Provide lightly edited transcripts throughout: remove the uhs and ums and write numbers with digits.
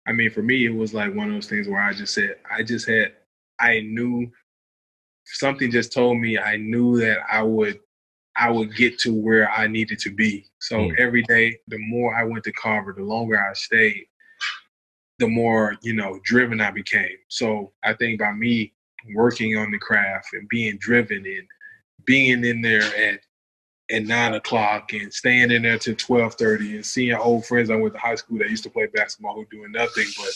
I mean, for me, it was like one of those things where I knew something just told me I knew that I would get to where I needed to be. So every day, the more I went to Carver, the longer I stayed, the more, driven I became. So I think by me working on the craft and being driven and being in there at 9 o'clock and staying in there till 12:30 and seeing old friends I went to high school that used to play basketball who doing nothing but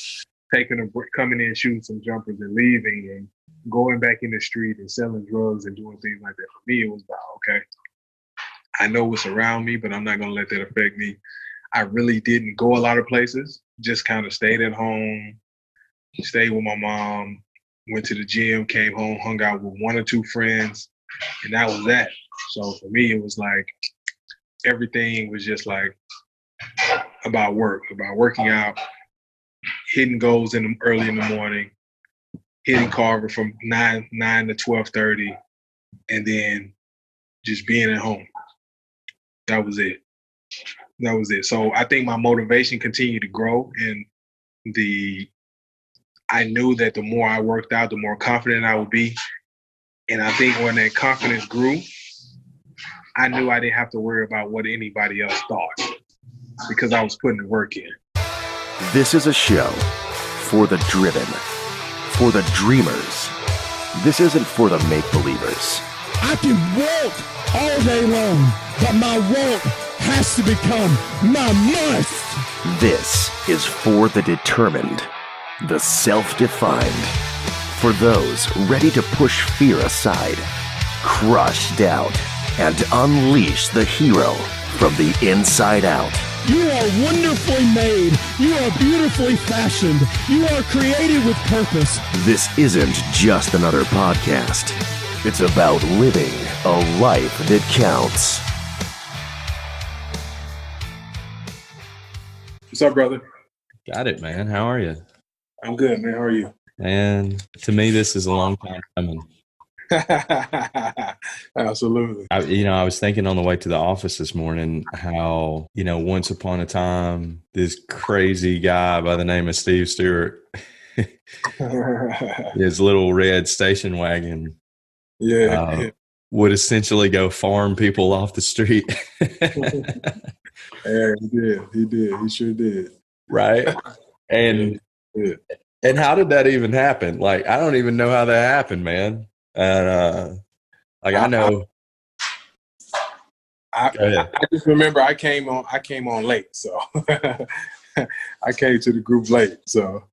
coming in, shooting some jumpers and leaving and going back in the street and selling drugs and doing things like that. For me, it was about, okay, I know what's around me, but I'm not going to let that affect me. I really didn't go a lot of places, just kind of stayed at home, stayed with my mom, went to the gym, came home, hung out with one or two friends, and that was that. So for me, it was like everything was just like about work, about working out, hitting goals early in the morning, hitting Carver from 9 to 12:30, and then just being at home. That was it. So I think my motivation continued to grow, and I knew that the more I worked out, the more confident I would be. And I think when that confidence grew, I knew I didn't have to worry about what anybody else thought because I was putting the work in. This is a show for the driven, for the dreamers. This isn't for the make-believers. I can walk all day long, but my walk has to become my must. This is for the determined, the self-defined, for those ready to push fear aside, crush doubt, and unleash the hero from the inside out. You are wonderfully made. You are beautifully fashioned. You are created with purpose. This isn't just another podcast. It's about living a life that counts. What's up, brother? Got it, man. How are you? I'm good, man. How are you? Man, to me, this is a long time coming. Absolutely. I was thinking on the way to the office this morning how, once upon a time, this crazy guy by the name of Steve Stewart, his little red station wagon, would essentially go farm people off the street. Yeah, he did. He sure did. Right? And how did that even happen? Like, I don't even know how that happened, man. And I know. I just remember I came on late, so I came to the group late. So,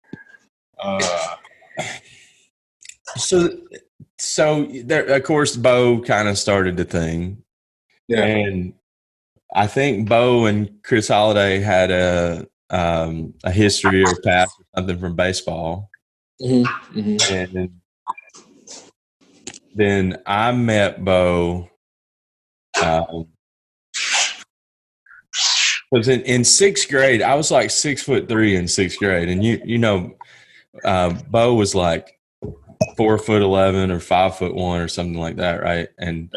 so there, of course, Bo kind of started the thing, and I think Bo and Chris Holiday had a history or past or something from baseball, and then I met Bo because in sixth grade, I was like 6'3" in sixth grade, and Bo was like 4'11" or 5'1" or something like that, right? And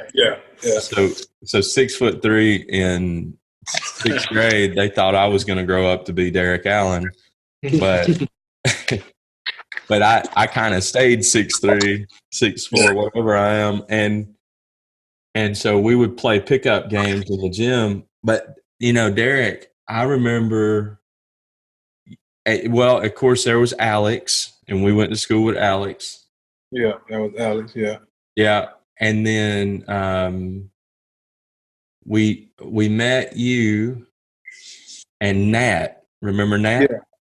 so 6'3" in sixth grade, they thought I was going to grow up to be Derrick Allen, but but I kind of stayed 6'3", 6'4", whatever I am, and so we would play pickup games in the gym. But Derrick, I remember. Well, of course, there was Alex, and we went to school with Alex. Yeah, that was Alex. Yeah, and then we met you and Nat. Remember Nat?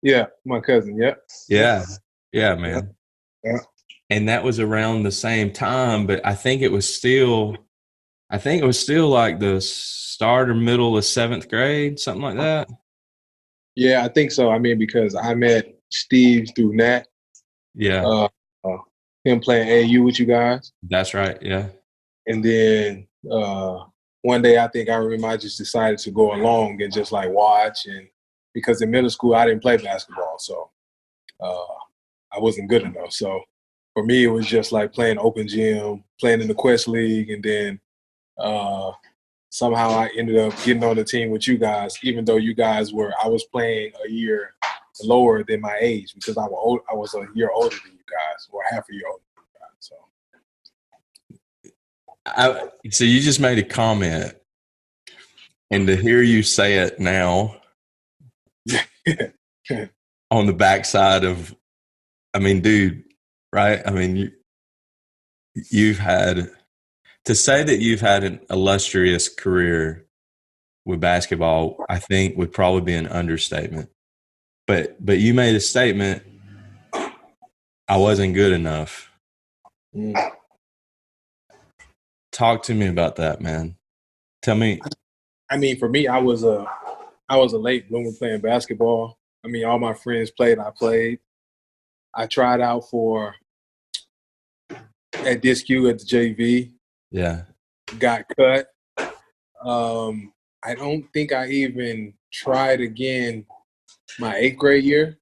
Yeah, my cousin. Yeah, man. Yeah. And that was around the same time, but I think it was still like the start or middle of seventh grade, something like that. Yeah, I think so. I mean, because I met Steve through Nat. Yeah. Him playing AU with you guys. That's right. Yeah. And then one day I remember I just decided to go along and just like watch, and because in middle school I didn't play basketball, so I wasn't good enough. So for me, it was just like playing open gym, playing in the Quest League, and then somehow I ended up getting on the team with you guys, even though I was playing a year lower than my age because I was a year older than you guys, or half a year older than you guys. So. So you just made a comment, and to hear you say it now on the backside of, I mean, dude, right? I mean, you've had, to say that you've had an illustrious career with basketball, I think would probably be an understatement. But you made a statement, I wasn't good enough. Talk to me about that, man. Tell me. I mean, for me, I was a late bloomer playing basketball. I mean, all my friends played, I played. I tried out at DSQ at the JV. Yeah. Got cut. I don't think I even tried again my 8th grade year.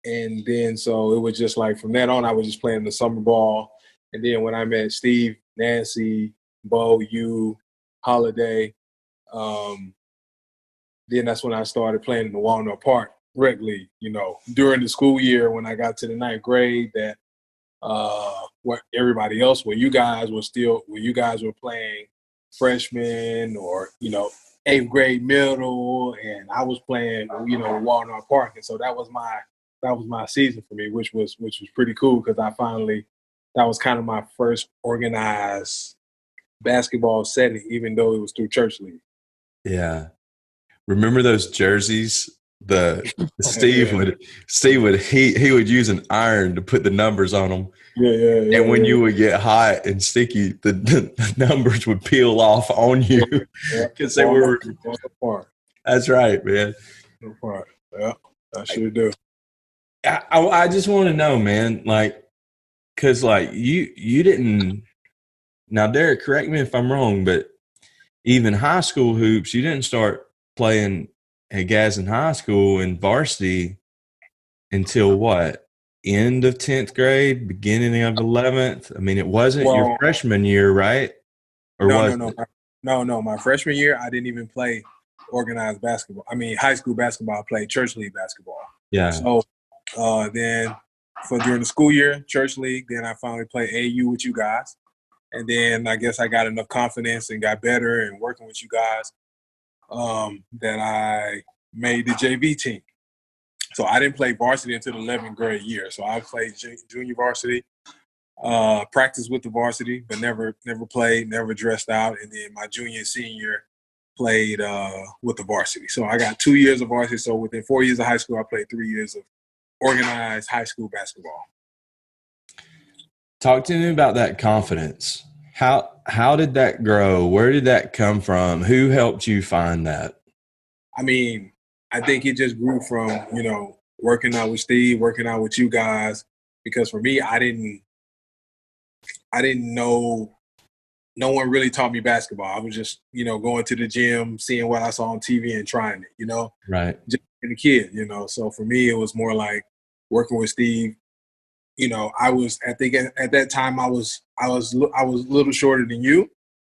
And then so it was just like from that on, I was just playing the summer ball. And then when I met Steve, Nancy, Bo, you, Holiday, then that's when I started playing in the Walnut Park Rec League, during the school year when I got to the 9th grade that what everybody else, where you guys were playing freshmen or, 8th grade middle, and I was playing, Walnut Park. And so that was my season for me, which was pretty cool because that was kind of my first organized basketball setting, even though it was through church league. Yeah. Remember those jerseys? Steve would use an iron to put the numbers on them. Yeah. And when you would get hot and sticky, the numbers would peel off on you because they were. That's right, man. Yeah, I sure do. I just want to know, man, like, because like you didn't. Now, Derrick, correct me if I'm wrong, but even high school hoops, you didn't start playing at Gadsden High School in varsity until what? End of 10th grade, beginning of 11th? I mean, it wasn't your freshman year, right? Or No. My freshman year, I didn't even play organized basketball. I mean, high school basketball, I played church league basketball. Yeah. So then during the school year, church league, then I finally played AU with you guys. And then I guess I got enough confidence and got better and working with you guys that I made the JV team. So I didn't play varsity until the 11th grade year. So I played junior varsity, practiced with the varsity, but never played, never dressed out. And then my junior and senior played with the varsity. So I got 2 years of varsity. So within 4 years of high school, I played 3 years of organized high school basketball. Talk to me about that confidence. How did that grow? Where did that come from? Who helped you find that? I mean, I think it just grew from, working out with Steve, working out with you guys, because for me, I didn't know, no one really taught me basketball. I was just, going to the gym, seeing what I saw on TV and trying it, Right. Just being a kid, So for me, it was more like working with Steve. I think at that time I was a little shorter than you,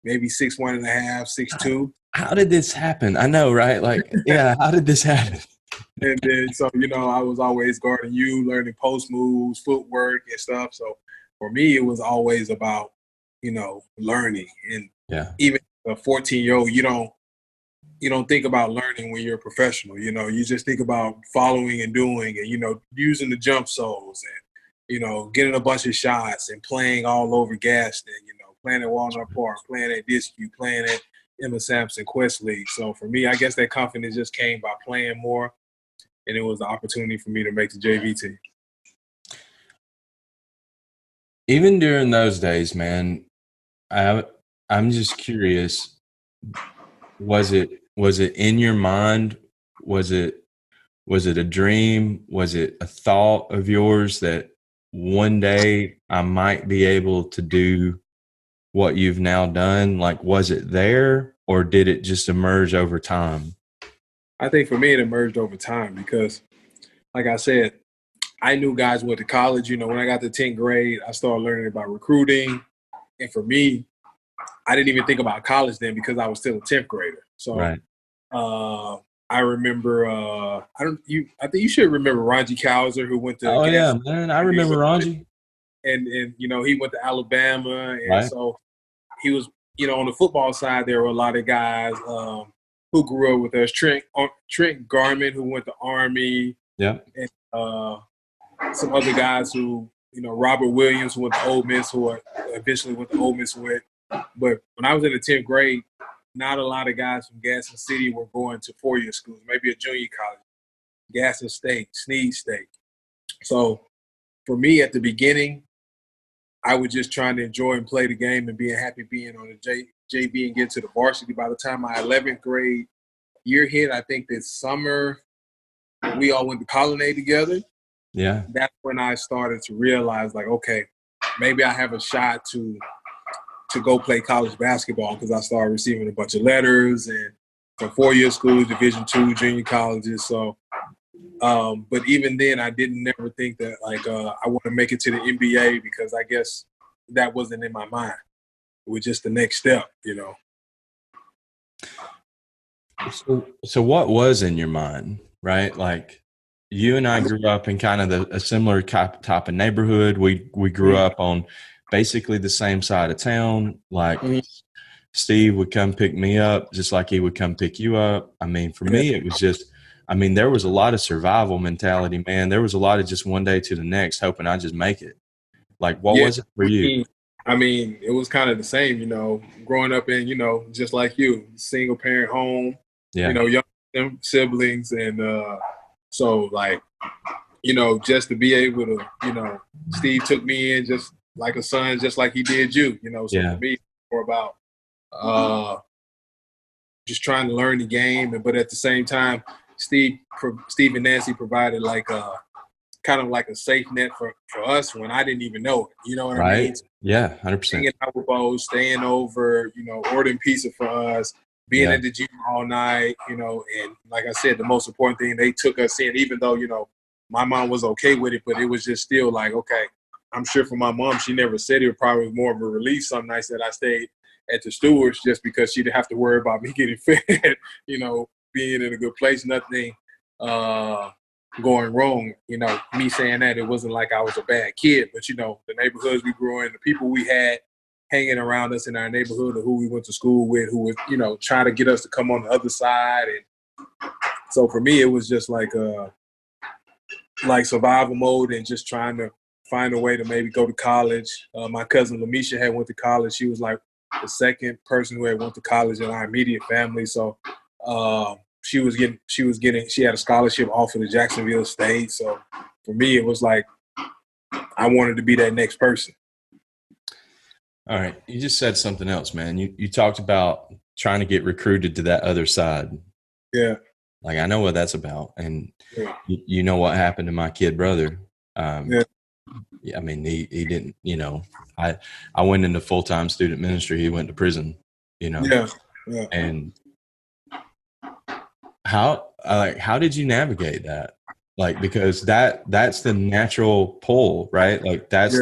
maybe 6'1.5", 6'2". How did this happen? I know, right? Like, yeah, how did this happen? And then, so, I was always guarding you, learning post moves, footwork and stuff. So for me, it was always about, learning. And even a 14-year-old, you don't think about learning when you're a professional. You just think about following and doing and, using the jump soles and, getting a bunch of shots and playing all over Gaston, playing at Walnut Park, playing at DSQ, playing at Emma Sampson Quest League. So for me, I guess that confidence just came by playing more, and it was the opportunity for me to make the JV team. Even during those days, man, I'm just curious. Was it in your mind? Was it a dream? Was it a thought of yours that one day I might be able to do what you've now done? Like, was it there, or did it just emerge over time? I think for me, it emerged over time because, like I said, I knew guys went to college. When I got to 10th grade, I started learning about recruiting. And for me, I didn't even think about college then because I was still a 10th grader. So right. I remember. I think you should remember Ronji Cowser, who went to. Oh yeah, man, I remember Ronji. And he went to Alabama, and right. So he was on the football side. There were a lot of guys who grew up with us. Trent Garment, who went to Army. Yeah. And some other guys who Robert Williams, who went to Ole Miss, who eventually went to Ole Miss with. But when I was in the 10th grade, not a lot of guys from Gaston City were going to four-year schools, maybe a junior college, Gaston State, Snead State. So for me at the beginning, I was just trying to enjoy and play the game and being happy being on the JV and get to the varsity. By the time my 11th grade year hit, I think this summer, we all went to Colonnade together. Yeah. That's when I started to realize, like, okay, maybe I have a shot to go play college basketball, because I started receiving a bunch of letters and from four-year schools, Division II, junior colleges. So, but even then, I didn't never think that, like, I want to make it to the NBA, because I guess that wasn't in my mind. It was just the next step, So what was in your mind, right? Like, you and I grew up in kind of a similar type of neighborhood. We grew up on basically the same side of town. Like, Steve would come pick me up just like he would come pick you up. I mean, for me, it was just, there was a lot of survival mentality, man. There was a lot of just one day to the next, hoping I just make it. Like, what was it for you? It was kind of the same, growing up in, just like you, single parent home, young siblings. And so, like, just to be able to, Steve took me in just like a son, just like he did you, So for me, it's more about just trying to learn the game. But at the same time, Steve and Nancy provided kind of like a safe net for us when I didn't even know it. You know what I mean? Yeah, 100%. Hanging out with Bo, staying over, ordering pizza for us, being at the gym all night, and like I said, the most important thing, they took us in, even though, my mom was okay with it, but it was just still like, okay, I'm sure for my mom, she never said it. Was probably more of a relief some nights that I stayed at the Stewarts, just because she didn't have to worry about me getting fed, being in a good place, nothing going wrong. Me saying that, it wasn't like I was a bad kid, but the neighborhoods we grew in, the people we had hanging around us in our neighborhood, or who we went to school with, who was trying to get us to come on the other side. And so for me, it was just like survival mode and just trying to find a way to maybe go to college. My cousin Lamisha had went to college. She was like the second person who had went to college in our immediate family. So she had a scholarship offered to Jacksonville State. So for me, it was like I wanted to be that next person. All right. You just said something else, man. You talked about trying to get recruited to that other side. Yeah. Like, I know what that's about. And you know what happened to my kid brother. He didn't, I went into full-time student ministry. He went to prison, Yeah. And how did you navigate that? Like, because that's the natural pull, right? Like, these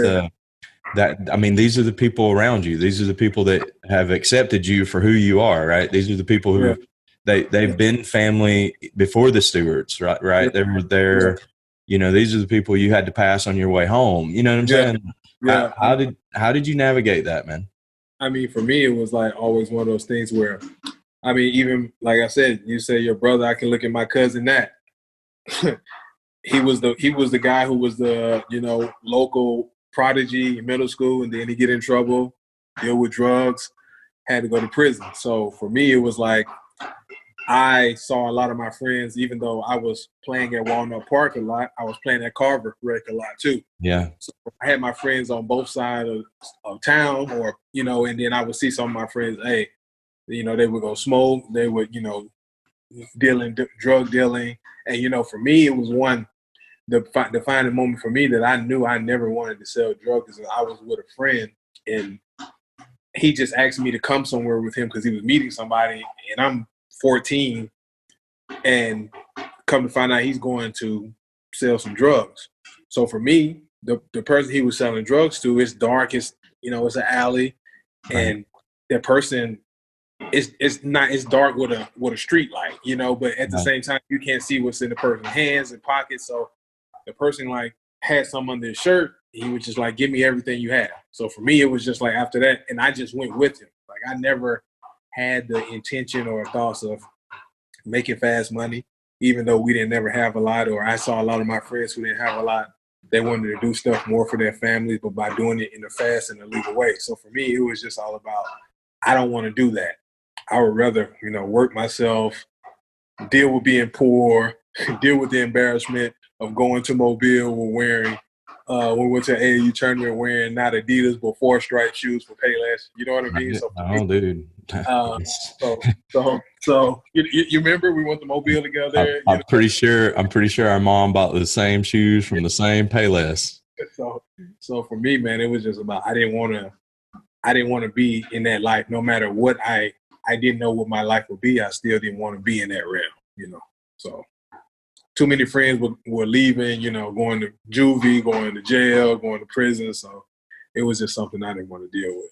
are the people around you. These are the people that have accepted you for who you are, right? These are the people who they've been family before the Stewarts, right? They were there. These are the people you had to pass on your way home. You know what I'm saying? Yeah. How did you navigate that, man? For me, it was like always one of those things where, even like I said, you say your brother, I can look at my cousin that. he was the guy who was the, local prodigy in middle school, and then he get in trouble, deal with drugs, had to go to prison. So for me, it was like I saw a lot of my friends, even though I was playing at Walnut Park a lot, I was playing at Carver Rec a lot too. Yeah. So I had my friends on both sides of town, or, and then I would see some of my friends, hey, they would go smoke, they would, drug dealing. And, for me, it was the defining moment for me that I knew I never wanted to sell drugs. I was with a friend, and he just asked me to come somewhere with him because he was meeting somebody, and I'm 14, and come to find out he's going to sell some drugs. So for me, the person he was selling drugs to, it's dark, it's an alley, and that person it's dark with a street light, you know, but at the same time you can't see what's in the person's hands and pockets. So the person like had some under his shirt, he was just like, give me everything you have. So for me, it was just like after that, and I just went with him. Like I never had the intention or thoughts of making fast money, even though we didn't never have a lot, or I saw a lot of my friends who didn't have a lot. They wanted to do stuff more for their families, but by doing it in a fast and a legal way. So for me, it was just all about, I don't want to do that. I would rather, you know, work myself, deal with being poor, deal with the embarrassment of going to Mobile with wearing, when we went to AAU tournament wearing not Adidas but 4-stripe shoes for Payless. You know what I mean? So dude. So you remember we went to Mobile together? I'm pretty sure our mom bought the same shoes from the same Payless. So for me, man, it was just about I didn't want to be in that life. No matter what I didn't know what my life would be. I still didn't want to be in that realm, you know. So too many friends were leaving, you know, going to juvie, going to jail, going to prison. So it was just something I didn't want to deal with.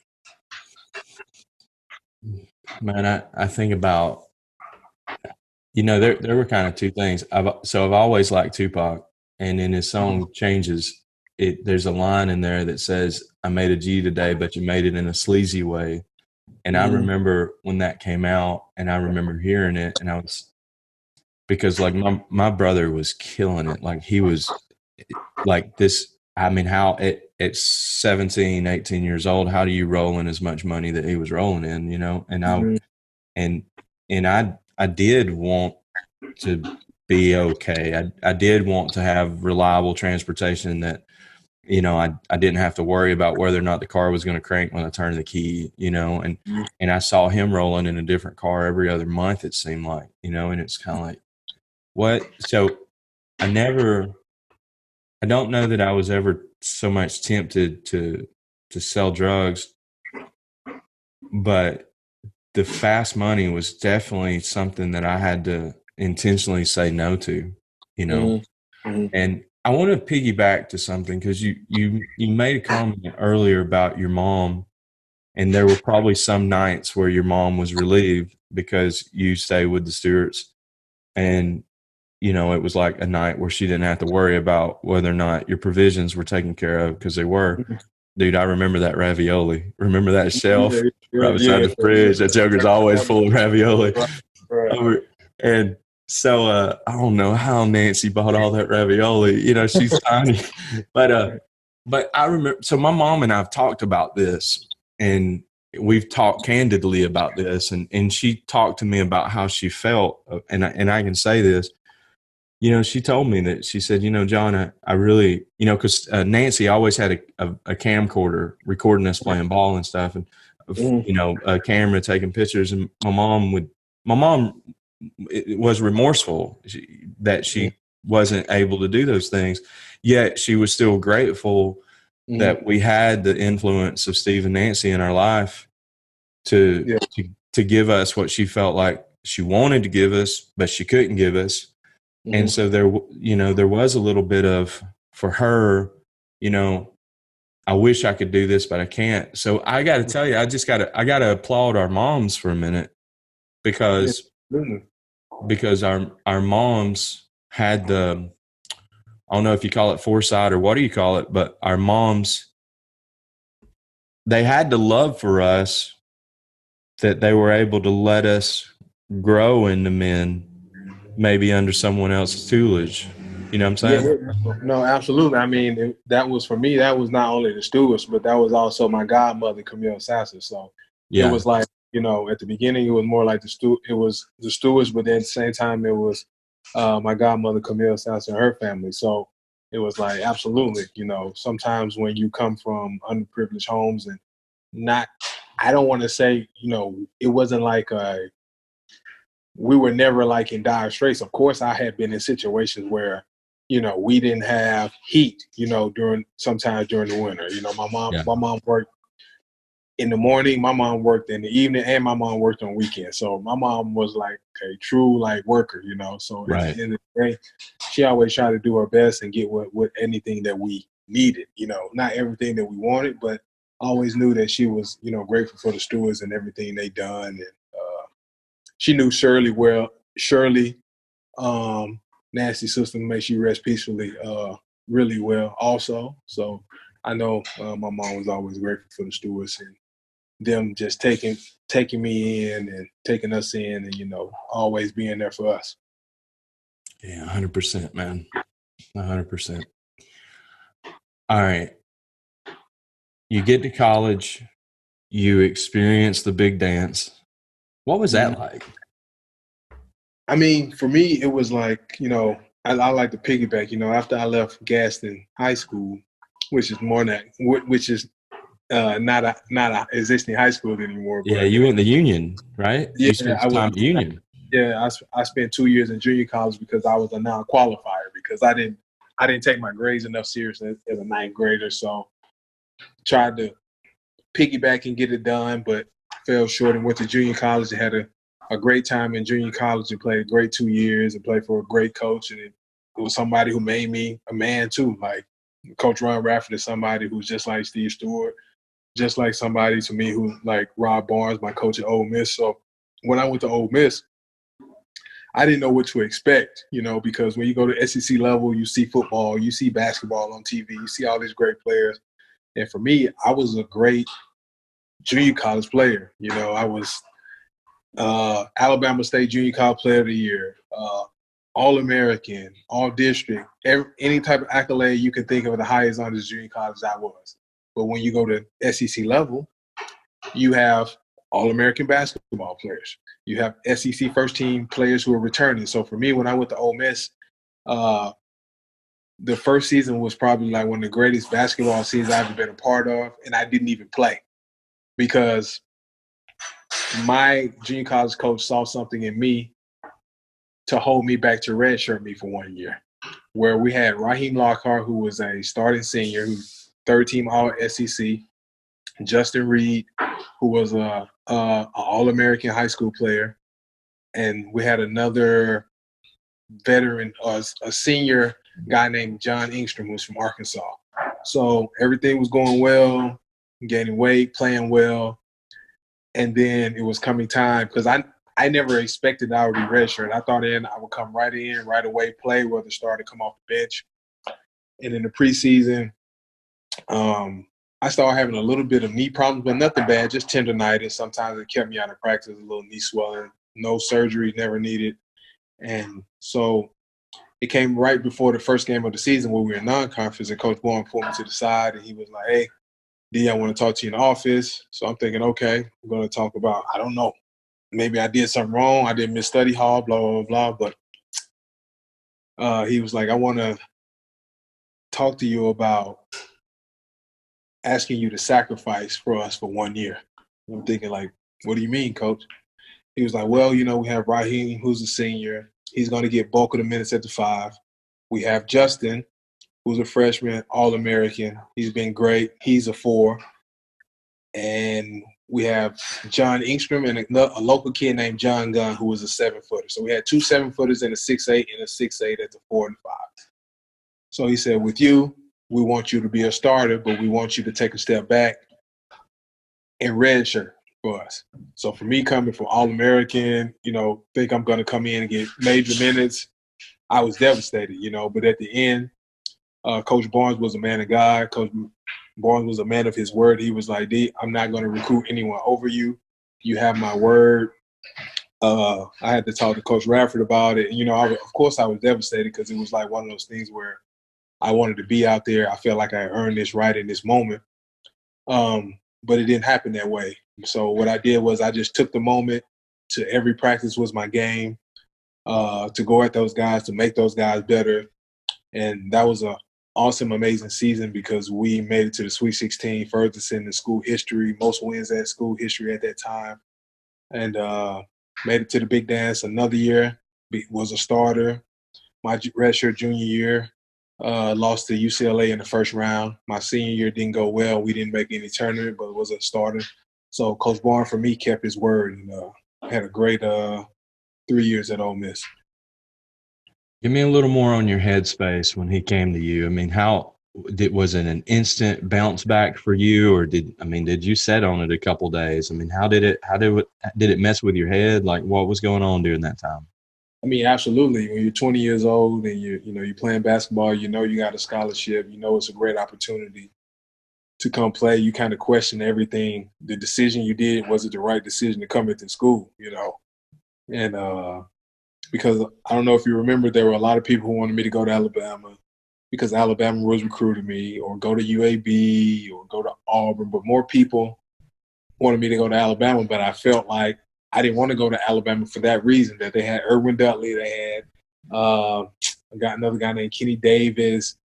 Man, I think about, you know, there were kind of two things. I've always liked Tupac, and in his song Changes, there's a line in there that says, I made a G today, but you made it in a sleazy way. And I remember when that came out, and I remember hearing it, and I was, because like my brother was killing it. Like he was like this. I mean, how at 17, 18 years old, how do you roll in as much money that he was rolling in, you know? And I did want to be okay. I did want to have reliable transportation that, you know, I didn't have to worry about whether or not the car was going to crank when I turned the key, you know, and I saw him rolling in a different car every other month, it seemed like, you know, and it's kind of like, what? So I don't know that I was ever so much tempted to sell drugs, but the fast money was definitely something that I had to intentionally say no to, you know, and I want to piggyback to something, because you made a comment earlier about your mom, and there were probably some nights where your mom was relieved because you stayed with the Stewarts, and you know it was like a night where she didn't have to worry about whether or not your provisions were taken care of, because they were. Dude, I remember that ravioli. Remember that shelf right beside the fridge? That joker's always full of ravioli. Right. And so I don't know how Nancy bought all that ravioli. You know, she's tiny. But I remember, so my mom and I've talked about this, and we've talked candidly about this, and she talked to me about how she felt, and I can say this. You know, she told me that, she said, you know, John, I really, you know, because Nancy always had a camcorder recording us playing ball and stuff, and you know, a camera taking pictures, and my mom was remorseful that she wasn't able to do those things, yet she was still grateful that we had the influence of Steve and Nancy in our life to give us what she felt like she wanted to give us, but she couldn't give us. And so there was a little bit of, for her, you know, I wish I could do this, but I can't. So I got to tell you, I got to applaud our moms for a minute, because our moms had the, I don't know if you call it foresight or what do you call it, but our moms, they had the love for us that they were able to let us grow into men, maybe under someone else's tutelage. You know what I'm saying? Yeah, no, absolutely. I mean, that was, for me, that was not only the Stewarts, but that was also my godmother, Camille Sasser. So it was like, you know, at the beginning, it was more like the Stewarts, but then at the same time, it was my godmother, Camille Sasser, and her family. So it was like, absolutely, you know, sometimes when you come from underprivileged homes and I don't want to say, you know, it wasn't like we were never like in dire straits. Of course, I had been in situations where, you know, we didn't have heat, you know, sometimes during the winter. You know, my mom worked in the morning, my mom worked in the evening, and my mom worked on weekends. So my mom was like a true like worker, you know. So at the end of the day, she always tried to do her best and get what anything that we needed, you know, not everything that we wanted, but always knew that she was, you know, grateful for the Stewarts and everything they done. And she knew Shirley well. Shirley, Nasty sister, may she rest peacefully, really well also. So I know my mom was always grateful for the Stewarts and them just taking me in and taking us in and, you know, always being there for us. Yeah, 100%, man. 100%. All right. You get to college, you experience the big dance. What was that like? I mean, for me, it was like, you know, I like to piggyback, you know, after I left Gaston High School, which is not a existing high school anymore. But yeah, you went to Union, right? Yeah, you spent some time at Union. Yeah, I spent 2 years in junior college because I was a non-qualifier because I didn't take my grades enough seriously as a ninth grader. So tried to piggyback and get it done, but fell short and went to junior college and had a great time in junior college and played a great 2 years and played for a great coach. And it was somebody who made me a man too. Like Coach Ron Radford is somebody who's just like Steve Stewart, just like somebody to me who like Rob Barnes, my coach at Ole Miss. So when I went to Ole Miss, I didn't know what to expect, you know, because when you go to SEC level, you see football, you see basketball on TV, you see all these great players. And for me, I was a great junior college player. You know, I was Alabama State Junior College Player of the Year, All-American, All-District, any type of accolade you can think of at the highest on this junior college I was. But when you go to SEC level, you have All-American basketball players. You have SEC first-team players who are returning. So for me, when I went to Ole Miss, the first season was probably like one of the greatest basketball seasons I've ever been a part of, and I didn't even play because my junior college coach saw something in me to hold me back to redshirt me for 1 year, where we had Raheem Lockhart, who was a starting senior, who's third-team All-SEC, Justin Reed, who was a All-American high school player, and we had another veteran, a senior guy named John Ingstrom, who's from Arkansas. So everything was going well, gaining weight, playing well, and then it was coming time because I never expected I would be redshirt. I thought I would come right in, right away, play, whether start to come off the bench. And in the preseason, I started having a little bit of knee problems, but nothing bad, just tendonitis. Sometimes it kept me out of practice, a little knee swelling, no surgery, never needed. And so it came right before the first game of the season where we were in non-conference, and Coach Bourne pulled me to the side, and he was like, "Hey, D, I want to talk to you in the office." So I'm thinking, okay, we're going to talk about, I don't know, maybe I did something wrong. I didn't miss study hall, blah, blah, blah. But he was like, "I want to talk to you about asking you to sacrifice for us for 1 year." I'm thinking, like, what do you mean, Coach? He was like, "Well, you know, we have Raheem, who's a senior. He's going to get bulk of the minutes at the 5. We have Justin, who's a freshman, All-American. He's been great. He's a 4. And we have John Ingstrom and a local kid named John Gunn, who was a 7-footer. So we had 2 7-footers and a 6'8" and a 6'8" at the 4 and 5. So he said, with you, we want you to be a starter, but we want you to take a step back and redshirt for us." So for me coming from All-American, you know, think I'm going to come in and get major minutes, I was devastated, you know. But at the end, Coach Barnes was a man of God. Coach Barnes was a man of his word. He was like, "D, I'm not going to recruit anyone over you. You have my word." I had to talk to Coach Radford about it. And, you know, of course I was devastated because it was like one of those things where I wanted to be out there. I felt like I earned this right in this moment. But it didn't happen that way. So what I did was I just took the moment to every practice was my game, to go at those guys, to make those guys better. And that was an awesome, amazing season because we made it to the Sweet 16, furthest in the school history, most wins at school history at that time. And made it to the big dance another year, was a starter. My redshirt junior year, lost to UCLA in the first round. My senior year didn't go well. We didn't make any tournament, but was a starter. So Coach Barnes, for me, kept his word and had a great 3 years at Ole Miss. Give me a little more on your headspace when he came to you. I mean, how was it an instant bounce back for you, or did you set on it a couple days? I mean, how did it mess with your head? Like, what was going on during that time? I mean, absolutely. When you're 20 years old and you're playing basketball, you got a scholarship, it's a great opportunity to come play. You kind of question everything. The decision you did, was it the right decision to come into school, And because I don't know if you remember, there were a lot of people who wanted me to go to Alabama because Alabama was recruiting me, or go to UAB or go to Auburn, but more people wanted me to go to Alabama, but I felt like I didn't want to go to Alabama for that reason, that they had Irwin Dudley, they had I got another guy named Kenny Davis,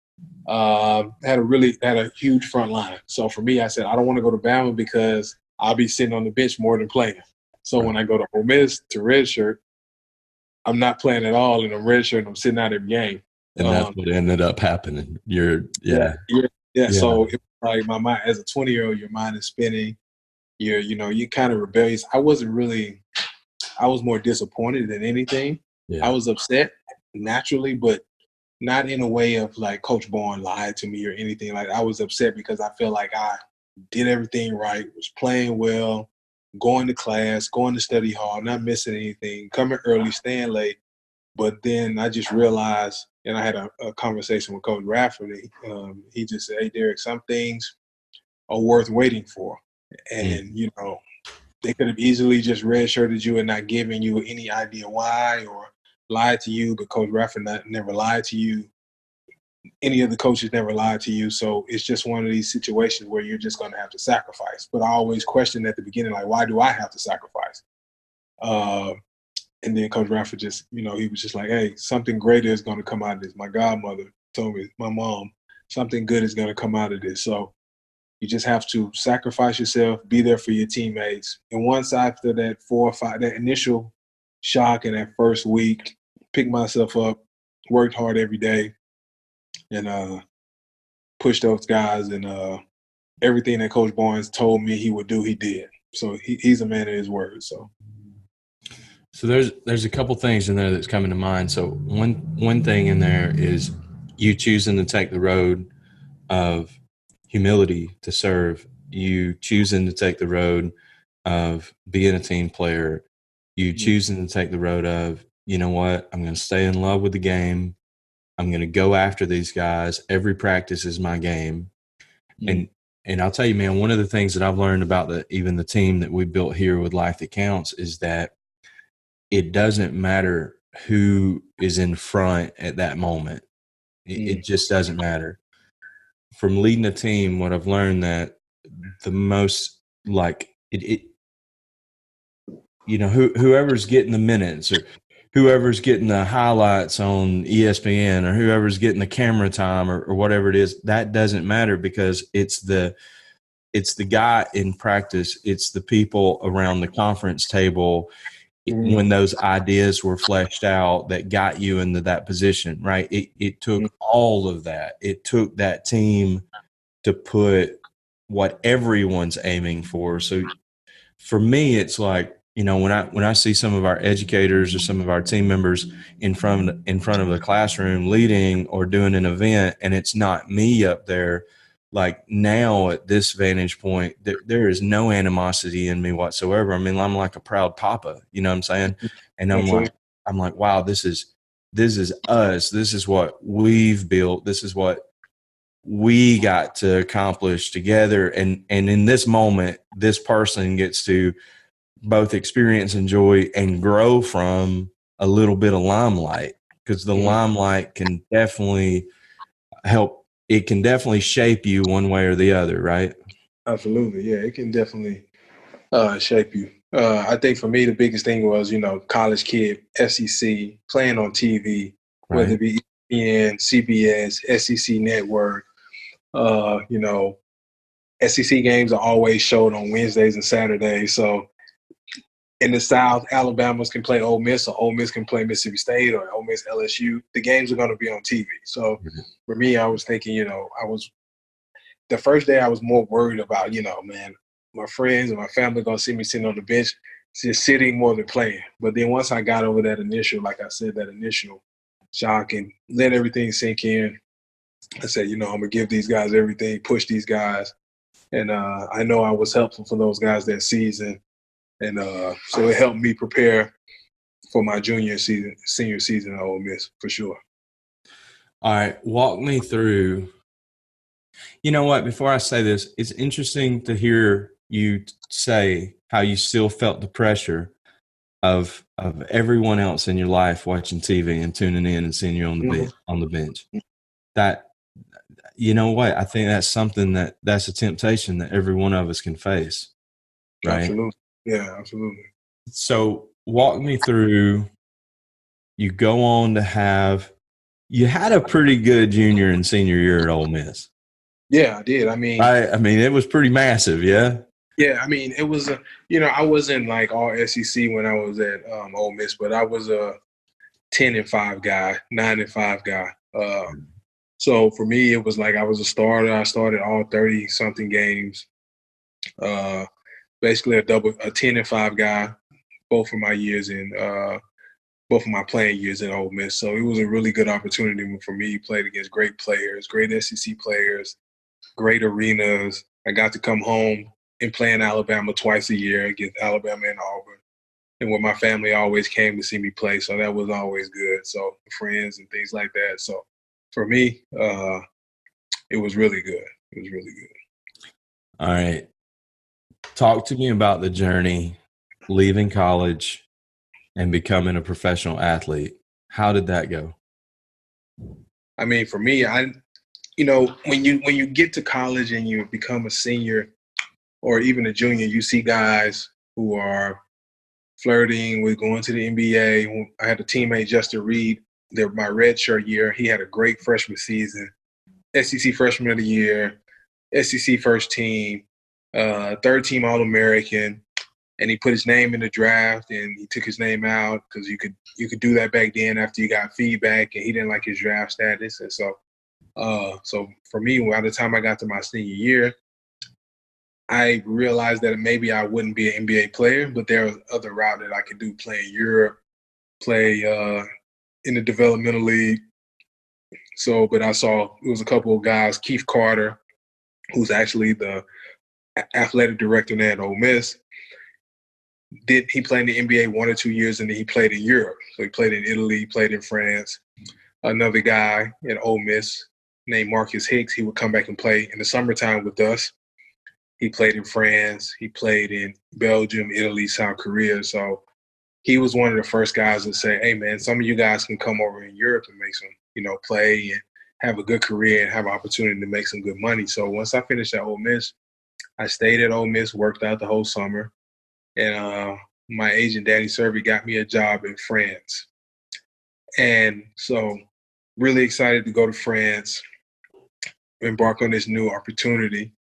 had a huge front line. So for me, I said, I don't want to go to Bama because I'll be sitting on the bench more than playing. So when I go to Ole Miss to redshirt, I'm not playing at all, and I'm redshirt, and I'm sitting out every game. And that's what ended up happening. Yeah. So it was like my mind, as a 20-year-old, your mind is spinning. You're kind of rebellious. I was more disappointed than anything. Yeah. I was upset naturally, but not in a way of like Coach Bourne lied to me or anything. Like, I was upset because I felt like I did everything right, was playing well, going to class, going to study hall, not missing anything, coming early, staying late. But then I just realized, and I had a conversation with Coach Rafferty. He just said, "Hey, Derrick, some things are worth waiting for." And, they could have easily just redshirted you and not given you any idea why, or lied to you, but Coach Rafferty never lied to you. Any of the coaches never lied to you. So it's just one of these situations where you're just going to have to sacrifice. But I always questioned at the beginning, like, why do I have to sacrifice? And then Coach Rafferty just, he was just like, hey, something greater is going to come out of this. My godmother told me, my mom, something good is going to come out of this. So you just have to sacrifice yourself, be there for your teammates. And once after that 4 or 5, that initial shock in that first week, picked myself up, worked hard every day, and pushed those guys. And everything that Coach Barnes told me he would do, he did. So he's a man of his word. So there's a couple things in there that's coming to mind. So one thing in there is you choosing to take the road of humility to serve, you choosing to take the road of being a team player, you choosing to take the road of, you know what, I'm going to stay in love with the game. I'm going to go after these guys. Every practice is my game. And I'll tell you, man, one of the things that I've learned about even the team that we built here with Life That Counts is that it doesn't matter who is in front at that moment. It just doesn't matter. From leading a team, what I've learned that the most, like, whoever's getting the minutes, or whoever's getting the highlights on ESPN, or whoever's getting the camera time, or whatever it is, that doesn't matter, because it's the guy in practice. It's the people around the conference table when those ideas were fleshed out that got you into that position, right? It took all of that. It took that team to put what everyone's aiming for. So for me, it's like, when I see some of our educators or some of our team members in front of the classroom leading or doing an event, and it's not me up there, like, now at this vantage point, there is no animosity in me whatsoever. I mean, I'm like a proud papa, you know what I'm saying? And I'm like, wow, this is us. This is what we've built. This is what we got to accomplish together. And in this moment, this person gets to both experience, enjoy, and grow from a little bit of limelight, because the limelight can definitely help. It can definitely shape you one way or the other, right? Absolutely. Yeah, it can definitely shape you. I think for me, the biggest thing was, college kid, SEC, playing on TV, whether it be ESPN, CBS, SEC Network. SEC games are always showed on Wednesdays and Saturdays. So in the South, Alabama can play Ole Miss, or Ole Miss can play Mississippi State, or Ole Miss LSU. The games are going to be on TV. So for me, I was thinking, the first day I was more worried about, man, my friends and my family going to see me sitting on the bench, just sitting more than playing. But then once I got over that initial, like I said, that initial shock, and let everything sink in, I said, I'm going to give these guys everything, push these guys. And I know I was helpful for those guys that season. And so it helped me prepare for my senior season at Ole Miss, for sure. All right. Walk me through. You know what? Before I say this, it's interesting to hear you say how you still felt the pressure of everyone else in your life watching TV and tuning in and seeing you on the bench. That, you know what? I think that's something that's a temptation that every one of us can face. Right? Absolutely. Yeah, absolutely. So walk me through. You go on to you had a pretty good junior and senior year at Ole Miss. Yeah, I did. I mean, it was pretty massive. Yeah. Yeah, I mean, it was, I wasn't like all SEC when I was at Ole Miss, but I was a 10-5 guy, 9-5 guy. So for me, it was like I was a starter. I started all 30-something games. Basically a 10-5 guy, both of my years in both of my playing years at Ole Miss. So it was a really good opportunity for me. Played against great players, great SEC players, great arenas. I got to come home and play in Alabama twice a year against Alabama and Auburn. And where my family always came to see me play. So that was always good. So friends and things like that. So for me, it was really good. It was really good. All right. Talk to me about the journey, leaving college and becoming a professional athlete. How did that go? I mean, for me, when you get to college and you become a senior or even a junior, you see guys who are flirting with going to the NBA. I had a teammate, Justin Reed, my redshirt year. He had a great freshman season, SEC Freshman of the Year, SEC first team, third team All-American, and he put his name in the draft and he took his name out because you could do that back then after you got feedback, and he didn't like his draft status. And so for me, by the time I got to my senior year, I realized that maybe I wouldn't be an NBA player, but there was other route that I could do: play in Europe, play in the developmental league. So, but I saw it was a couple of guys, Keith Carter, who's actually the athletic director there at Ole Miss. He played in the NBA 1 or 2 years, and then he played in Europe. So he played in Italy, he played in France. Another guy at Ole Miss named Marcus Hicks, he would come back and play in the summertime with us. He played in France. He played in Belgium, Italy, South Korea. So he was one of the first guys to say, hey, man, some of you guys can come over in Europe and make some, play and have a good career and have an opportunity to make some good money. So once I finished at Ole Miss, I stayed at Ole Miss, worked out the whole summer. And my agent, Danny Serby, got me a job in France. And so really excited to go to France, embark on this new opportunity.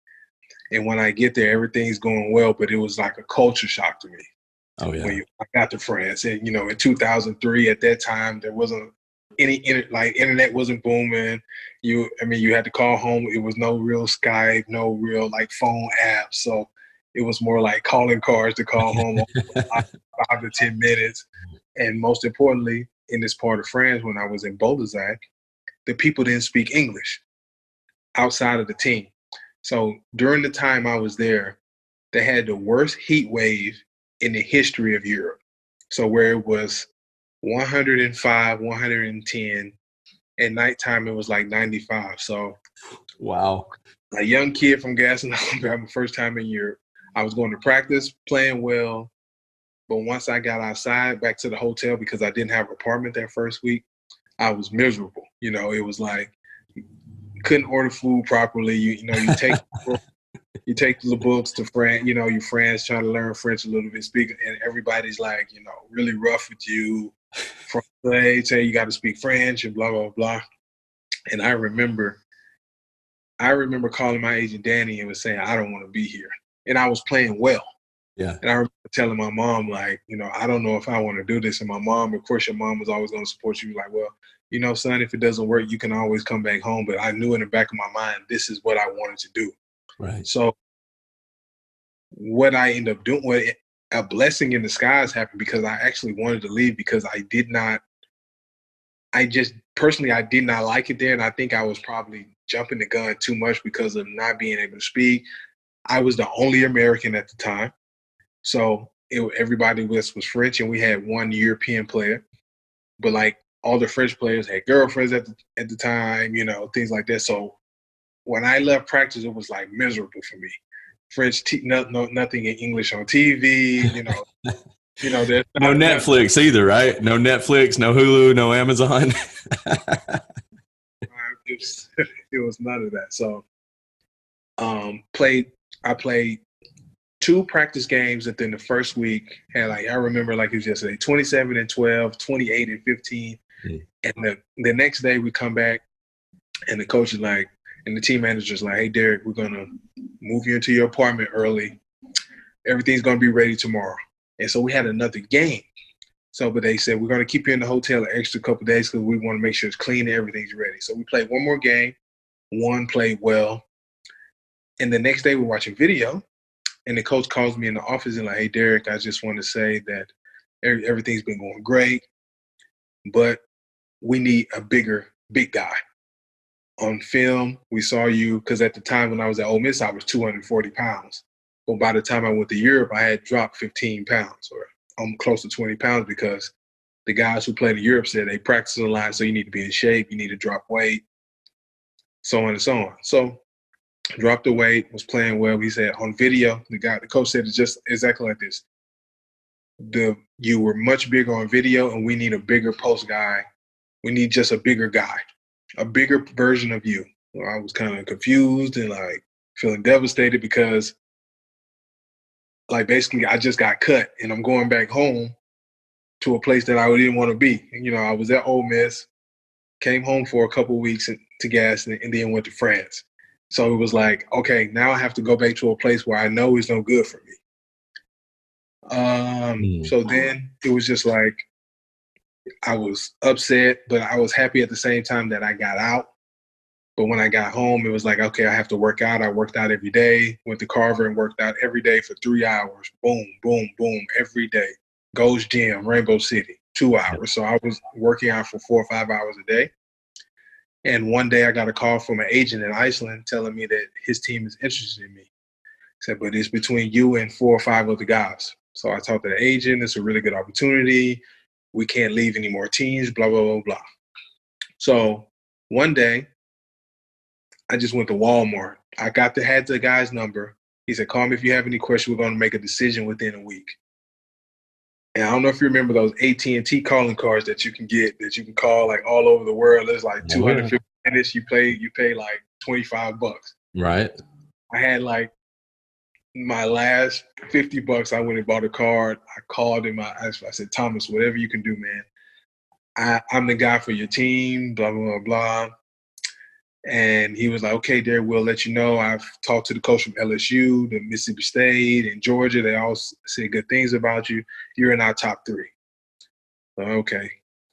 And when I get there, everything's going well, but it was like a culture shock to me. Oh, yeah. When I got to France. And, in 2003, at that time, there wasn't internet wasn't booming. You had to call home. It was no real Skype, no real, phone apps. So it was more like calling cards to call home 5 to 10 minutes. And most importantly, in this part of France, when I was in Bolzac, the people didn't speak English outside of the team. So during the time I was there, they had the worst heat wave in the history of Europe. So where it was 105, 110, at nighttime it was like 95. So wow. A young kid from Gaston, Alabama, first time in Europe. I was going to practice, playing well. But once I got outside back to the hotel, because I didn't have an apartment that first week, I was miserable. It was like, couldn't order food properly. You take the books to France. Your friends trying to learn French a little bit, speak, and everybody's like, really rough with you. They say you got to speak French and blah blah blah. And I remember calling my agent Danny and was saying, I don't want to be here, and I was playing well. Yeah. And I remember telling my mom, I don't know if I want to do this. And my mom, of course, your mom was always going to support you. Like, well, son, if it doesn't work, you can always come back home. But I knew in the back of my mind, this is what I wanted to do. Right. So what I ended up doing, a blessing in disguise happened, because I actually wanted to leave because I did not like it there. And I think I was probably jumping the gun too much because of not being able to speak. I was the only American at the time. So everybody was French, and we had one European player. But, like, all the French players had girlfriends at the time, you know, things like that. So when I left practice, it was, like, miserable for me. French, nothing in English on TV, you know. There's no Netflix either, right? No Netflix, no Hulu, no Amazon. It was none of that. So I played 2 practice games within the first week. And, like, I remember like it was yesterday, 27-12, 28-15. And the next day we come back and the coach is like, and the team manager's like, hey, Derrick, we're going to move you into your apartment early. Everything's going to be ready tomorrow. And so we had another game. So, but they said, we're going to keep you in the hotel an extra couple of days because we want to make sure it's clean and everything's ready. So we played one more game. One played well. And the next day we're watching video. And the coach calls me in the office and like, hey, Derrick, I just want to say that everything's been going great. But we need a big guy. On film, we saw you, because at the time when I was at Ole Miss, I was 240 pounds. But by the time I went to Europe, I had dropped 15 pounds or close to 20 pounds because the guys who played in Europe said they practice a lot, so you need to be in shape, you need to drop weight, so on and so on. So dropped the weight, was playing well. He said on video, the coach said it's just exactly like this. You were much bigger on video, and we need a bigger post guy. We need just a bigger guy, a bigger version of you. Well, I was kind of confused and like feeling devastated because like basically I just got cut and I'm going back home to a place that I didn't want to be. You know, I was at Ole Miss, came home for a couple of weeks to gas, and then went to France. So it was like, okay, now I have to go back to a place where I know is no good for me. So then it was just like, I was upset, but I was happy at the same time that I got out. But when I got home, it was like, okay, I have to work out. I worked out every day, went to Carver and worked out every day for 3 hours. Boom, boom, boom, every day. Gold's Gym, Rainbow City, 2 hours. So I was working out for 4 or 5 hours a day. And one day I got a call from an agent in Iceland telling me that his team is interested in me. He said, but it's between you and 4 or 5 other guys. So I talked to the agent. It's a really good opportunity. We can't leave any more teams, blah, blah, blah, blah. So one day, I just went to Walmart. I had the guy's number. He said, call me if you have any questions. We're going to make a decision within a week. And I don't know if you remember those AT&T calling cards that you can get, that you can call like all over the world. There's like 250 minutes. You pay like $25. Right. I had like my last $50. I went and bought a card. I called him. I said, Thomas, whatever you can do, man. I'm the guy for your team, blah, blah, blah, blah. And he was like, okay, Derrick, we'll let you know. I've talked to the coach from LSU, the Mississippi State, and Georgia. They all said good things about you. You're in our top 3. So, okay.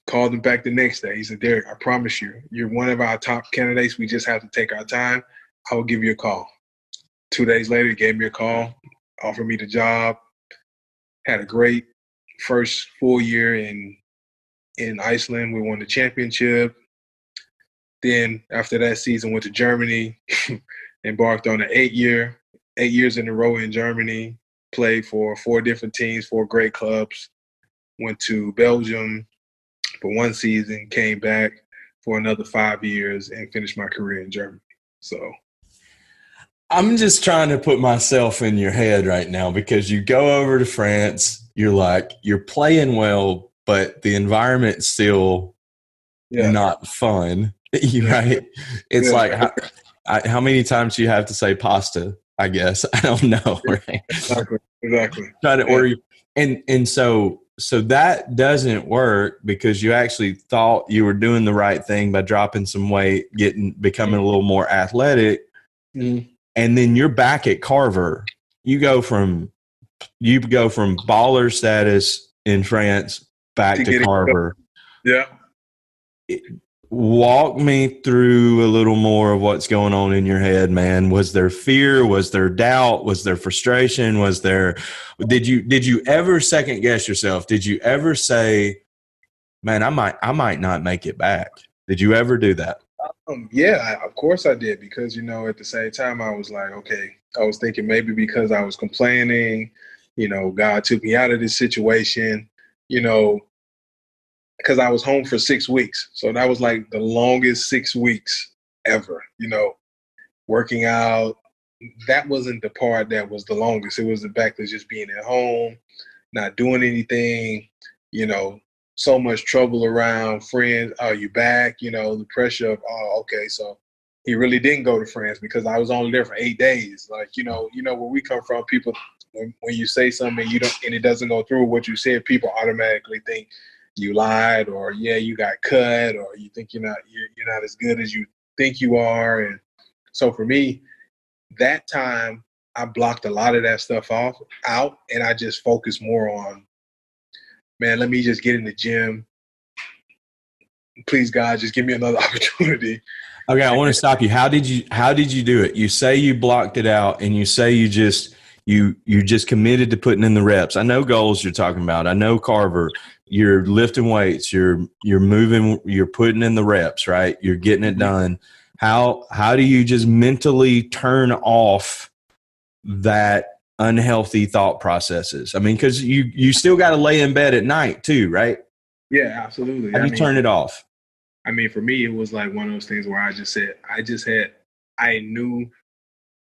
Called him back the next day. He said, Derrick, I promise you, you're one of our top candidates. We just have to take our time. I will give you a call. 2 days later, he gave me a call, offered me the job. Had a great first full year in Iceland. We won the championship. Then after that season, went to Germany, embarked on an 8 years in a row in Germany, played for 4 different teams, 4 great clubs, went to Belgium for 1 season, came back for another 5 years and finished my career in Germany. So I'm just trying to put myself in your head right now, because you go over to France, you're playing well, but the environment's still not fun. Right? It's like how many times do you have to say pasta? I guess I don't know. Right? Exactly. Trying to order, and so that doesn't work because you actually thought you were doing the right thing by dropping some weight, becoming a little more athletic, and then you're back at Carver. You go from baller status in France back to Carver. Yeah. Walk me through a little more of what's going on in your head, man. Was there fear? Was there doubt? Was there frustration? Did you ever second guess yourself? Did you ever say, man, I might not make it back? Did you ever do that? Yeah, of course I did, because, you know, at the same time I was like, okay, I was thinking maybe because I was complaining, you know, God took me out of this situation, you know, because I was home for 6 weeks. So that was like the longest 6 weeks ever, you know, working out. That wasn't the part that was the longest. It was the fact of just being at home, not doing anything, you know, so much trouble around friends. Are you back? You know, the pressure of, oh, okay, so he really didn't go to France because I was only there for 8 days. Like, you know, where we come from, people, when you say something you don't, and it doesn't go through what you said, people automatically think you lied, or yeah, you got cut, or you think you're not as good as you think you are. And so for me, that time I blocked a lot of that stuff out, and I just focused more on, man, let me just get in the gym. Please, God, just give me another opportunity. Okay, I want to stop you. How did you do it? You say you blocked it out, and you say you just committed to putting in the reps. I know goals you're talking about. I know Carver. You're lifting weights. You're moving. You're putting in the reps, right? You're getting it done. How do you just mentally turn off that unhealthy thought processes? I mean, because you still got to lay in bed at night too, right? Yeah, absolutely. How do you turn it off? I mean, for me, it was like one of those things where I knew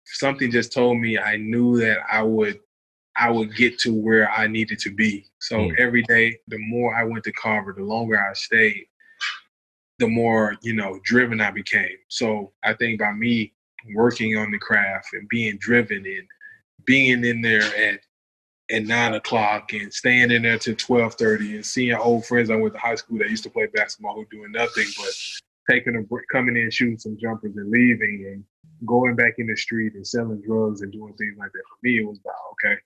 something just told me I knew that I would get to where I needed to be. So every day, the more I went to Carver, the longer I stayed, the more, you know, driven I became. So I think by me working on the craft and being driven and being in there at 9 o'clock and staying in there till 12:30 and seeing old friends I went to high school that used to play basketball who doing nothing but taking a break, coming in, shooting some jumpers and leaving, and going back in the street and selling drugs and doing things like that. For me, it was about, okay,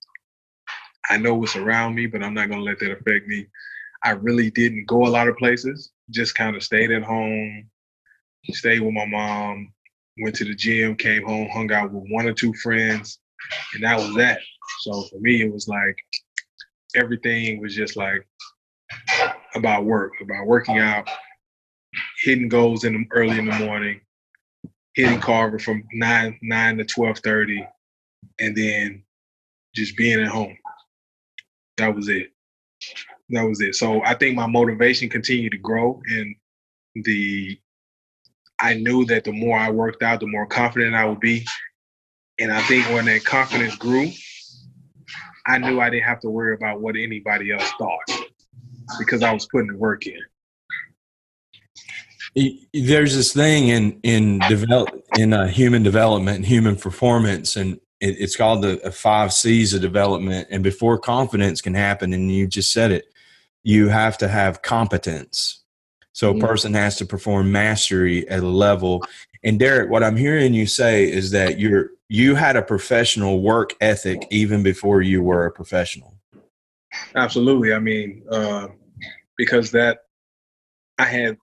I know what's around me, but I'm not going to let that affect me. I really didn't go a lot of places, just kind of stayed at home, stayed with my mom, went to the gym, came home, hung out with 1 or 2 friends, and that was that. So for me, it was like everything was just like about work, about working out, hitting goals early in the morning, hitting Carver from 9 to 12:30, and then just being at home. That was it. So I think my motivation continued to grow, and I knew that the more I worked out, the more confident I would be. And I think when that confidence grew, I knew I didn't have to worry about what anybody else thought because I was putting the work in. There's this thing in human development and human performance, and it's called the 5 C's of development. And before confidence can happen, and you just said it, you have to have competence. So a person has to perform mastery at a level. And Derrick, what I'm hearing you say is that you had a professional work ethic even before you were a professional. Absolutely. I mean, because I had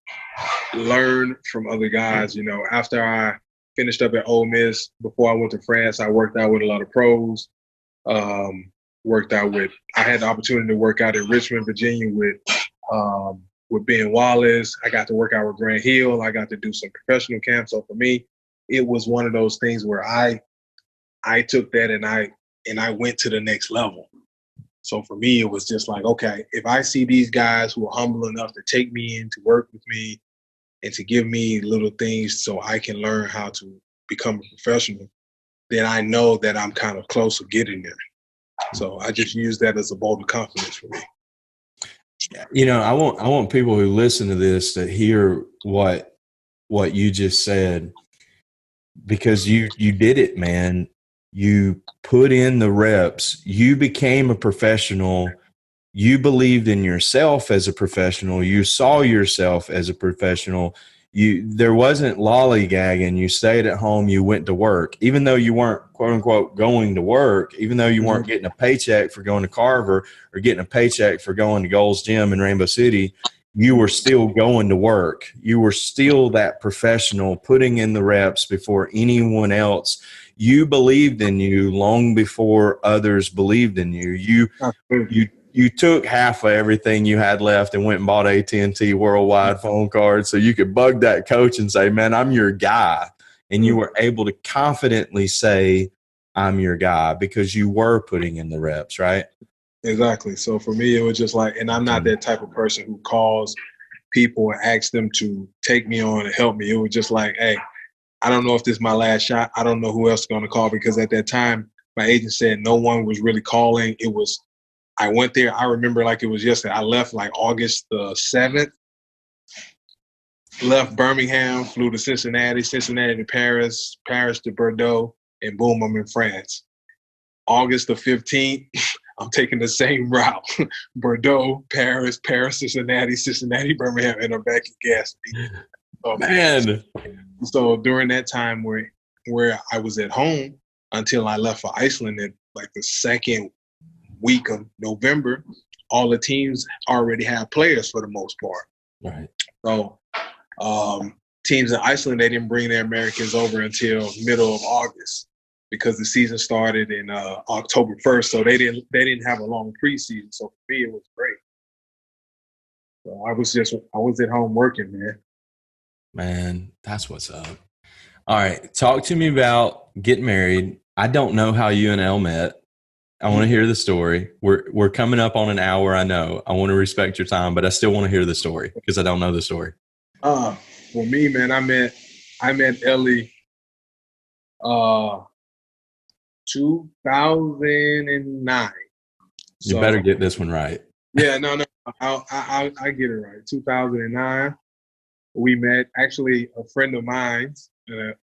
learned from other guys, you know, after I finished up at Ole Miss, before I went to France, I worked out with a lot of pros. I had the opportunity to work out in Richmond, Virginia with Ben Wallace. I got to work out with Grant Hill. I got to do some professional camps. So for me, it was one of those things where I took that and I went to the next level. So for me, it was just like, okay, if I see these guys who are humble enough to take me in, to work with me, and to give me little things so I can learn how to become a professional, then I know that I'm kind of close to getting there. So I just use that as a vote of confidence for me. You know, I want people who listen to this to hear what you just said, because you did it, man. You put in the reps. You became a professional. You believed in yourself as a professional. You saw yourself as a professional. There wasn't lollygagging. You stayed at home. You went to work, even though you weren't, quote unquote, going to work, even though you weren't getting a paycheck for going to Carver or getting a paycheck for going to Gold's Gym in Rainbow City. You were still going to work. You were still that professional, putting in the reps before anyone else. You believed in you long before others believed in you. you took half of everything you had left and went and bought AT&T worldwide phone cards so you could bug that coach and say, man, I'm your guy. And you were able to confidently say, I'm your guy, because you were putting in the reps, right? Exactly. So for me, it was just like, and I'm not that type of person who calls people and asks them to take me on and help me. It was just like, hey, I don't know if this is my last shot. I don't know who else is going to call, because at that time, my agent said no one was really calling. It was, I went there. I remember like it was yesterday. I left like August the 7th, left Birmingham, flew to Cincinnati, Cincinnati to Paris, Paris to Bordeaux, and boom, I'm in France. August the 15th, I'm taking the same route. Bordeaux, Paris, Paris, Cincinnati, Cincinnati, Birmingham, and I'm back in gas. Oh, man. So during that time where I was at home until I left for Iceland at like the second week of November, all the teams already have players for the most part. Right. So teams in Iceland, they didn't bring their Americans over until middle of August, because the season started in October 1st. So they didn't have a long preseason. So for me, it was great. So I was at home working, man. Man, that's what's up. All right. Talk to me about getting married. I don't know how you and Elle met. I want to hear the story. We're coming up on an hour, I know. I want to respect your time, but I still want to hear the story because I don't know the story. For me, man, I met Ellie 2009. You better get this one right. Yeah, no, I get it right. 2009. We met, actually, a friend of mine, a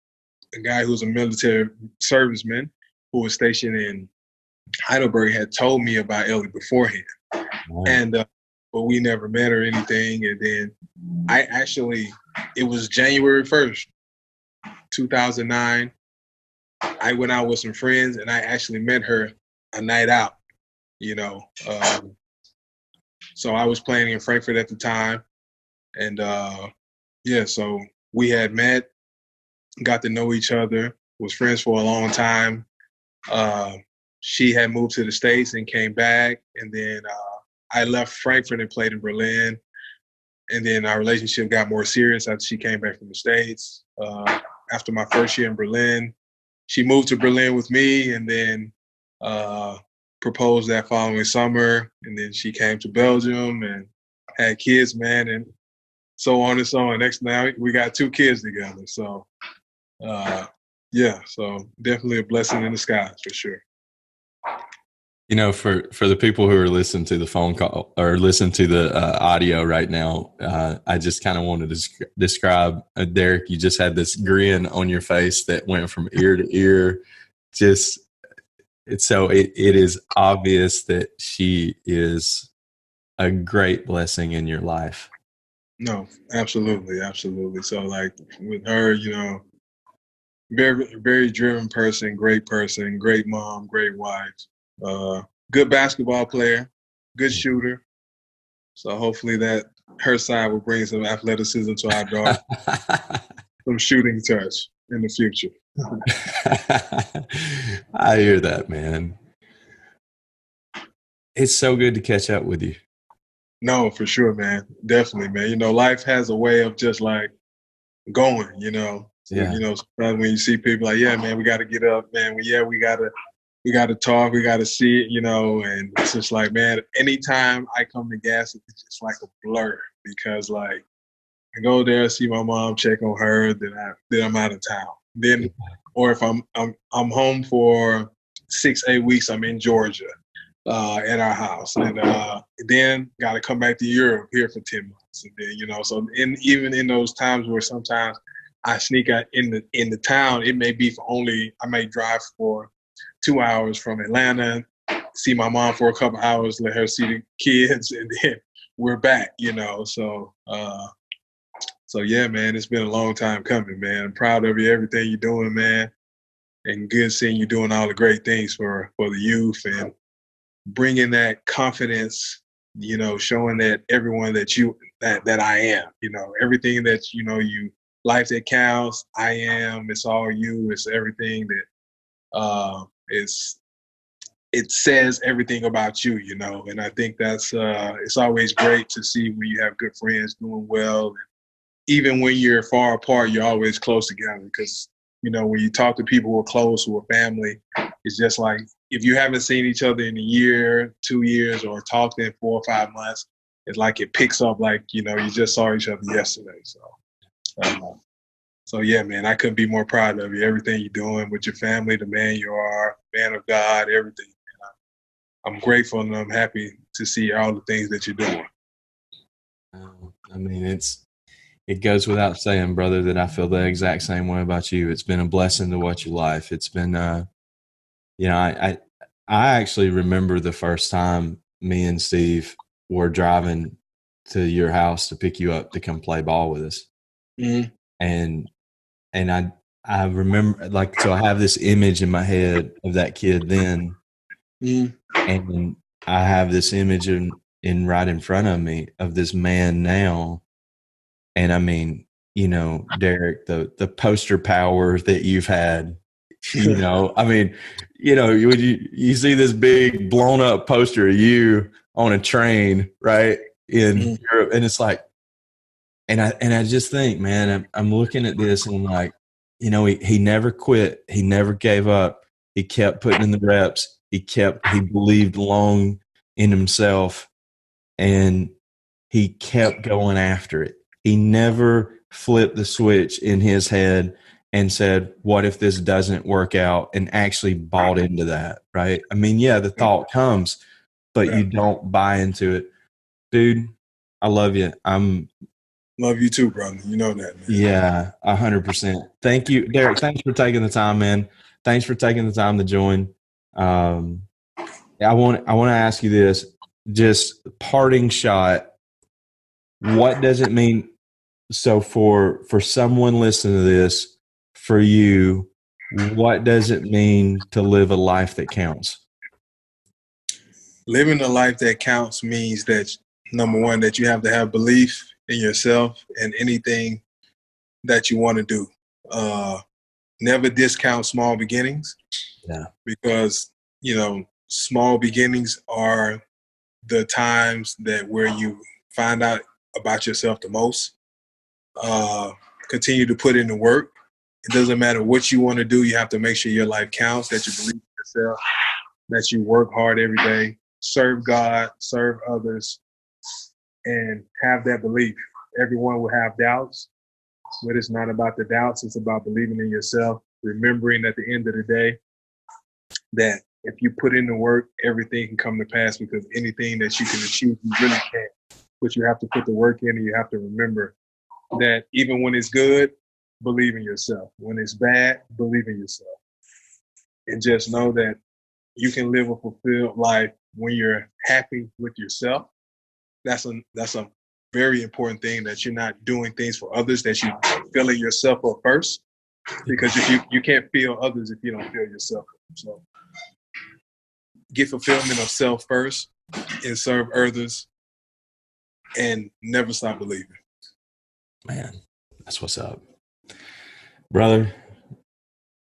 guy who's a military serviceman who was stationed in Heidelberg, had told me about Ellie beforehand. Wow. And but we never met or anything. And then it was January 1st, 2009. I went out with some friends, and I actually met her a night out, So I was playing in Frankfurt at the time. And, so we had met, got to know each other, was friends for a long time. She had moved to the States and came back. And then I left Frankfurt and played in Berlin. And then our relationship got more serious after she came back from the States. After my first year in Berlin, she moved to Berlin with me, and then proposed that following summer. And then she came to Belgium and had kids, man, and so on and so on. Next now we got 2 kids together. So, so definitely a blessing in disguise for sure. For the people who are listening to the phone call or listen to the audio right now, I just kind of wanted to describe Derrick. You just had this grin on your face that went from ear to ear. It is obvious that she is a great blessing in your life. No, absolutely, absolutely. So like with her, very, very driven person, great mom, great wife. Good basketball player, good shooter. So hopefully that her side will bring some athleticism to our daughter, some shooting touch in the future. I hear that, man. It's so good to catch up with you. No, for sure, man. Definitely, man. Life has a way of just like going, So, sometimes when you see people like, yeah, man, we got to get up, man. We got to talk, we got to see it, and it's just like, man, anytime I come to gas, it's just like a blur, because like I go there, see my mom, check on her, then I'm out of town. Then, or if I'm home for 6-8 weeks, I'm in Georgia at our house, and then got to come back to Europe here for 10 months, and then even in those times where sometimes I sneak out in the town, it may be I may drive for 2 hours from Atlanta, see my mom for a couple hours, let her see the kids, and then we're back, So yeah, man, it's been a long time coming, man. I'm proud of you, everything you're doing, man, and good seeing you doing all the great things for the youth and bringing that confidence, showing that everyone that I am, everything that, you life that counts, I am, it's all you, it's everything that, it says everything about you, you know. And I think that's it's always great to see when you have good friends doing well. And even when you're far apart, you're always close together because, you know, when you talk to people who are close, who are family, it's just like if you haven't seen each other in a year, 2 years, or talked in 4 or 5 months, it's like it picks up like, you know, you just saw each other yesterday. So yeah, man, I couldn't be more proud of you. Everything you're doing with your family, the man you are, man of God, everything. I'm grateful and I'm happy to see all the things that you're doing. I mean, it goes without saying, brother, that I feel the exact same way about you. It's been a blessing to watch your life. It's been, you know, I actually remember the first time me and Steve were driving to your house to pick you up to come play ball with us. Mm-hmm. And I remember, like, so I have this image in my head of that kid then, and I have this image in right in front of me of this man now. And I mean, you know, Derrick, the poster power that you've had, you know, I mean, you know, you see this big blown up poster of you on a train, right, in Europe, and it's like, and I just think, man, I'm looking at this and I'm like, you know, he never quit, he never gave up, he kept putting in the reps, he believed long in himself, and he kept going after it. He never flipped the switch in his head and said, what if this doesn't work out, and actually bought into that, right? I mean, yeah, the thought comes, but you don't buy into it. Dude, I love you. Love you too, brother. You know that, man. Yeah, 100%. Thank you, Derrick. Thanks for taking the time, man. Thanks for taking the time to join. I want to ask you this, just parting shot. What does it mean? So for someone listening to this, for you, what does it mean to live a life that counts? Living a life that counts means that, number one, that you have to have belief in yourself and anything that you want to do. Never discount small beginnings. Yeah. Because, you know, small beginnings are the times that where you find out about yourself the most. Continue to put in the work. It doesn't matter what you want to do. You have to make sure your life counts, that you believe in yourself, that you work hard every day, serve God, serve others, and have that belief. Everyone will have doubts, but it's not about the doubts. It's about believing in yourself, remembering at the end of the day that if you put in the work, everything can come to pass, because anything that you can achieve, you really can. But you have to put the work in, and you have to remember that even when it's good, believe in yourself. When it's bad, believe in yourself. And just know that you can live a fulfilled life when you're happy with yourself. That's a very important thing, that you're not doing things for others, that you're filling yourself up first. Because if you can't feel others if you don't feel yourself. So get fulfillment of self first and serve others, and never stop believing. Man, that's what's up. Brother,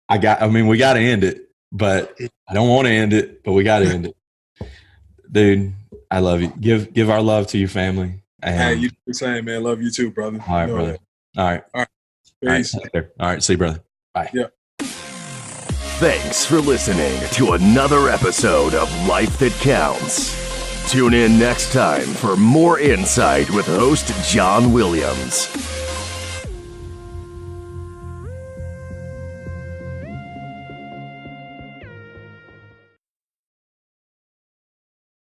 we got to end it, but I don't want to end it, but we got to end it. Dude, I love you. Give our love to your family. Hey, you do the same, man. Love you too, brother. All right, brother. All right. Peace. All right. See you, brother. Bye. Yeah. Thanks for listening to another episode of Life That Counts. Tune in next time for more insight with host John Williams.